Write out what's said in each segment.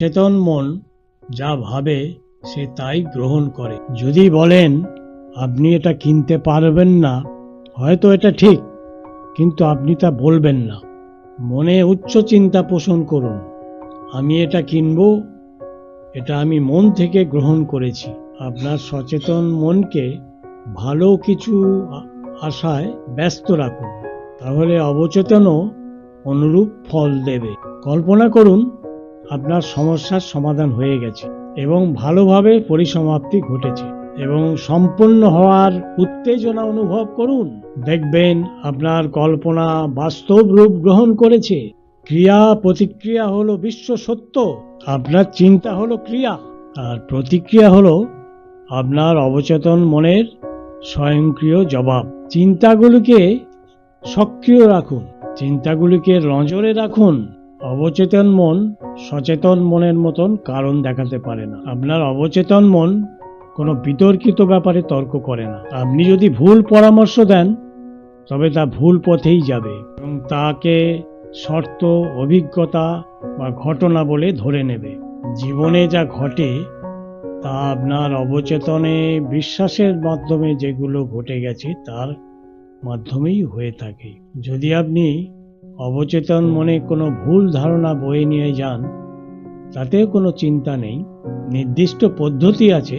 চেতন মন যা ভাবে সে তাই গ্রহণ করে। যদি বলেন আপনি এটা কিনতে পারবেন না, হয়তো এটা ঠিক, কিন্তু আপনি তা বলবেন না। মনে উচ্চ চিন্তা পোষণ করুন, আমি এটা কিনব, এটা আমি মন থেকে গ্রহণ করেছি। আপনার সচেতন মনকে ভালো কিছু আশায় ব্যস্ত রাখুন, তাহলে অবচেতনও অনুরূপ ফল দেবে। কল্পনা করুন আপনার সমস্যার সমাধান হয়ে গেছে এবং ভালোভাবে পরিসমাপ্তি ঘটেছে, এবং সম্পূর্ণ হওয়ার উত্তেজনা অনুভব করুন। দেখবেন আপনার কল্পনা বাস্তব রূপ গ্রহণ করেছে। ক্রিয়া প্রতিক্রিয়া হলো বিশ্ব সত্য। আপনার চিন্তা হলো ক্রিয়া, আর প্রতিক্রিয়া হলো আপনার অবচেতন মনের স্বয়ংক্রিয় জবাব। চিন্তাগুলিকে সক্রিয় রাখুন, চিন্তাগুলিকে নজরে রাখুন। অবচেতন মন সচেতন মনের মতন কারণ দেখাতে পারে না। আপনার অবচেতন মন কোনো বিতর্কিত ব্যাপারে তর্ক করে না। আপনি যদি ভুল পরামর্শ দেন, তবে তা ভুল পথেই যাবে এবং তাকে শর্ত, অভিজ্ঞতা বা ঘটনা বলে ধরে নেবে। জীবনে যা ঘটে তা আপনার অবচেতনে বিশ্বাসের মাধ্যমে যেগুলো ঘটে গেছে তার মাধ্যমেই হয়ে থাকে। যদি আপনি অবচেতন মনে কোনো ভুল ধারণা বয়ে নিয়ে যান, তাতেও কোনো চিন্তা নেই। নির্দিষ্ট পদ্ধতি আছে,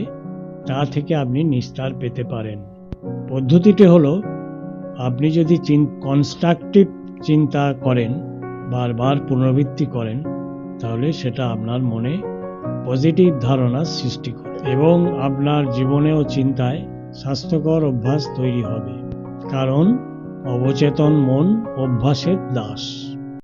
তা থেকে আপনি নিস্তার পেতে পারেন। পদ্ধতিটি হলো, আপনি যদি কনস্ট্রাকটিভ চিন্তা করেন, বারবার পুনরাবৃত্তি করেন, তাহলে সেটা আপনার মনে পজিটিভ ধারণা সৃষ্টি করে এবং আপনার জীবনে ও চিন্তায় স্বাস্থ্যকর অভ্যাস তৈরি হবে। কারণ অবচেতন মন অভ্যাসের দাস।